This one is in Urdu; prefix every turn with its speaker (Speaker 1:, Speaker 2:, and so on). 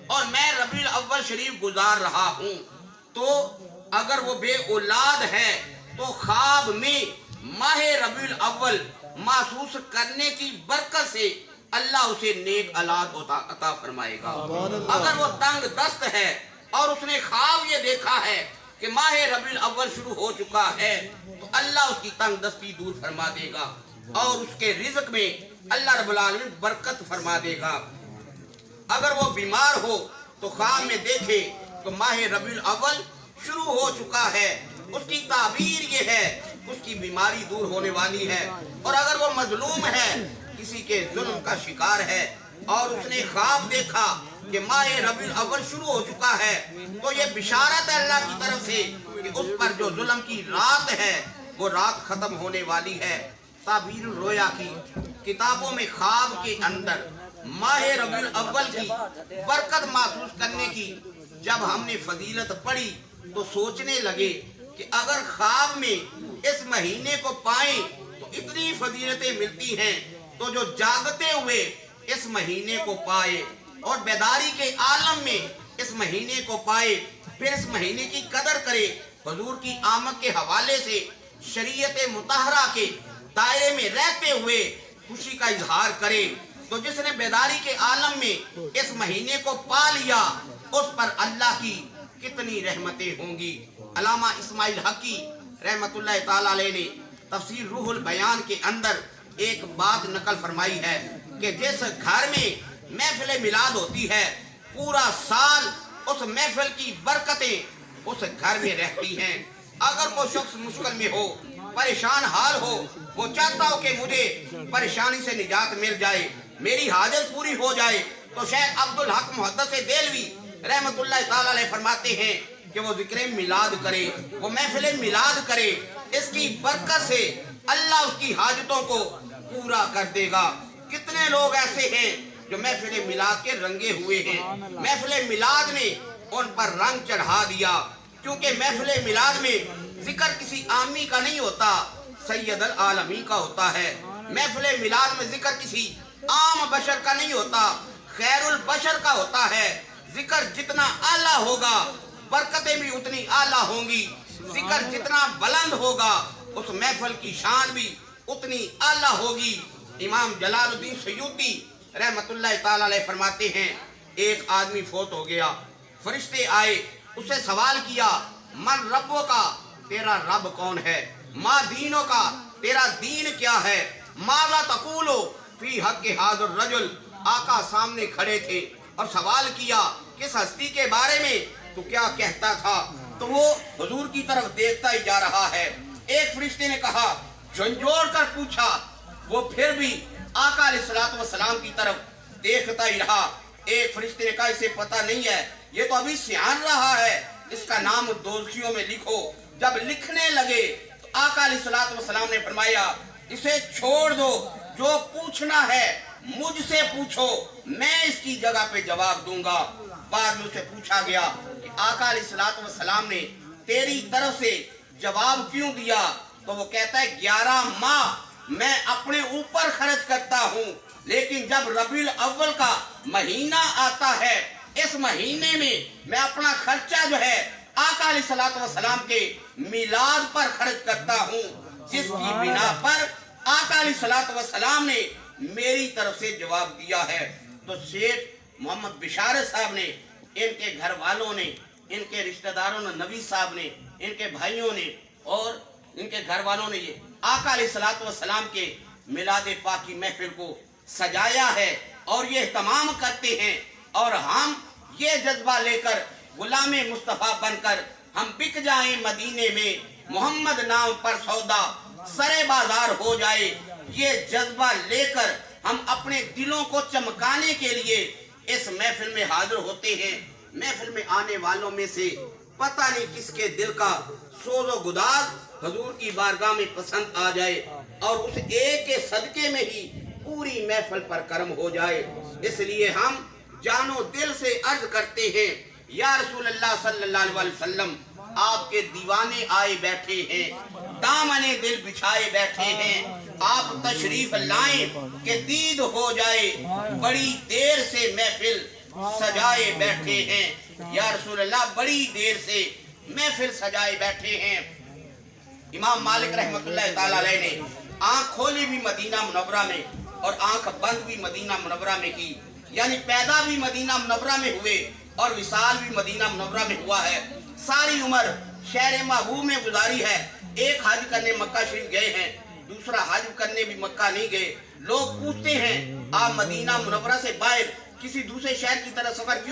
Speaker 1: اور میں ربیع الاول شریف گزار رہا ہوں، تو اگر وہ بے اولاد ہے تو خواب میں ماہ ربیع الاول محسوس کرنے کی برکت سے اللہ اسے نیک اولاد عطا فرمائے گا۔ اگر وہ تنگ دست ہے اور اس نے خواب یہ دیکھا ہے کہ ماہ ربیع الاول شروع ہو چکا ہے تو اللہ اس کی تنگ دستی دور فرما دے گا اور اس کے رزق میں اللہ رب العالمین برکت فرما دے گا۔ اگر وہ بیمار ہو تو خواب میں دیکھے تو ماہ ربیع الاول شروع ہو چکا ہے، اس کی تعبیر یہ ہے اس کی بیماری دور ہونے والی ہے۔ اور اگر وہ مظلوم ہے، کسی کے ظلم کا شکار ہے اور اس نے خواب دیکھا کہ ماہ ربیع الاول شروع ہو چکا ہے تو یہ بشارت ہے اللہ کی طرف سے کہ اس پر جو ظلم کی رات ہے وہ رات ختم ہونے والی ہے۔ تعبیر الرؤیا کی کتابوں میں خواب کے اندر ماہ ربیع الاول کی برکت محسوس کرنے کی جب ہم نے فضیلت پڑھی تو سوچنے لگے کہ اگر خواب میں اس مہینے کو پائیں تو اتنی فضیلتیں ملتی ہیں، تو جو جاگتے ہوئے اس مہینے کو پائے اور بیداری کے عالم میں اس مہینے کو پائے، پھر اس مہینے کی قدر کرے، حضور کی آمد کے حوالے سے شریعت مطہرہ کے دائرے میں رہتے ہوئے خوشی کا اظہار کرے، تو جس نے بیداری کے عالم میں اس مہینے کو پا لیا اس پر اللہ کی کتنی رحمتیں ہوں گی۔ علامہ اسماعیل حقی رحمت اللہ تعالیٰ علیہ نے تفسیر روح البیان کے اندر ایک بات نقل فرمائی ہے کہ جس گھر میں محفل میلاد ہوتی ہے پورا سال اس محفل کی برکتیں اس گھر میں رہتی ہیں۔ اگر کوئی شخص مشکل میں ہو، پریشان حال ہو، وہ چاہتا ہو کہ مجھے پریشانی سے نجات مل جائے، میری حاجت پوری ہو جائے، تو شیخ عبدالحق محدث دہلوی رحمت اللہ تعالیٰ علیہ فرماتے ہیں کہ وہ ذکر میلاد کرے، وہ محفل میلاد کرے، اس کی برکت سے اللہ اس کی حاجتوں کو پورا کر دے گا۔ کتنے لوگ ایسے ہیں جو محفل میلاد کے رنگے ہوئے ہیں، محفل میلاد نے ان پر رنگ چڑھا دیا، کیونکہ محفل میلاد میں ذکر کسی عامی کا نہیں ہوتا، سید العالمین کا ہوتا ہے۔ محفل میلاد میں ذکر کسی عام بشر کا نہیں ہوتا، خیر البشر کا ہوتا ہے۔ ذکر جتنا اعلیٰ ہوگا برکتیں بھی اتنی اعلیٰ ہوں گی، ذکر جتنا بلند ہوگا اس محفل کی شان بھی اتنی اعلیٰ ہوگی۔ امام جلال الدین سیوطی رحمت اللہ تعالیٰ علیہ فرماتے ہیں ایک آدمی فوت ہو گیا، فرشتے آئے، اس سے سوال کیا من ربو کا، تیرا رب کون ہے؟ ما دینوں کا، تیرا دین کیا ہے؟ ماذا تقولو فی حق ھذا الرجل، آقا سامنے کھڑے تھے اور سوال کیا کس ہستی کے بارے میں، تو کیا کہتا تھا؟ تو وہ حضور کی طرف دیکھتا ہی جا رہا ہے۔ ایک فرشتے نے کہا، جھنجھوڑ کر پوچھا، وہ پھر بھی آقا علیہ الصلوۃ والسلام کی طرف دیکھتا ہی رہا۔ ایک فرشتے نے کہا اسے پتہ نہیں ہے، یہ تو ابھی سیان رہا ہے، اس کا نام دوزخیوں میں لکھو۔ جب لکھنے لگے تو آقا علیہ الصلوۃ والسلام نے فرمایا اسے چھوڑ دو، جو پوچھنا ہے مجھ سے پوچھو، میں اس کی جگہ پہ جواب دوں گا۔ بعد میں اسے پوچھا گیا کہ آقا علیہ الصلوۃ والسلام نے تیری طرف سے جواب کیوں دیا؟ تو وہ کہتا ہے 11 ماہ میں اپنے اوپر خرچ کرتا ہوں، لیکن جب ربیع الاول کا مہینہ آتا ہے اس مہینے میں اپنا خرچہ جو ہے آقا علیہ الصلوۃ والسلام کے میلاد پر خرچ کرتا ہوں، جس کی بنا پر آقا علیہ الصلوۃ والسلام نے میری طرف سے جواب دیا ہے۔ تو شیخ محمد بشارت صاحب نے، ان کے گھر والوں نے، ان کے رشتہ داروں نے، نبی صاحب نے، ان کے بھائیوں نے اور ان کے گھر والوں نے یہ آقا علیہ الصلوۃ والسلام کے میلاد پاک کی محفل کو سجایا ہے اور یہ اہتمام کرتے ہیں، اور ہم یہ جذبہ لے کر غلام مصطفیٰ بن کر ہم بک جائیں مدینے میں، محمد نام پر سودا سرے بازار ہو جائے، یہ جذبہ لے کر ہم اپنے دلوں کو چمکانے کے لیے اس محفل میں حاضر ہوتے ہیں۔ محفل میں آنے والوں میں سے پتہ نہیں کس کے دل کا سوز و گداز حضور کی بارگاہ میں پسند آ جائے اور اس ایک کے صدقے میں ہی پوری محفل پر کرم ہو جائے۔ اس لیے ہم جان و دل سے عرض کرتے ہیں یا رسول اللہ صلی اللہ علیہ وسلم، آپ کے دیوانے آئے بیٹھے ہیں، دامنے دل بچھائے بیٹھے ہیں، آپ تشریف لائیں کہ دید ہو جائے، بڑی دیر سے محفل سجائے بیٹھے ہیں یا رسول اللہ، بڑی دیر سے محفل سجائے بیٹھے ہیں۔ امام مالک رحمت اللہ تعالیٰ علیہ نے آنکھ کھولی بھی مدینہ منورہ میں اور آنکھ بند بھی مدینہ منورہ میں کی، یعنی پیدا بھی مدینہ منورہ میں ہوئے اور وصال بھی مدینہ منورہ میں ہوا ہے۔ ساری عمر شہر محبوب میں گزاری ہے۔ ایک حج کرنے مکہ شریف گئے ہیں، دوسرا حج کرنے بھی مکہ نہیں گئے۔ لوگ پوچھتے ہیں آپ مدینہ منورہ سے باہر کسی دوسرے شہر کی طرح سفر کیوں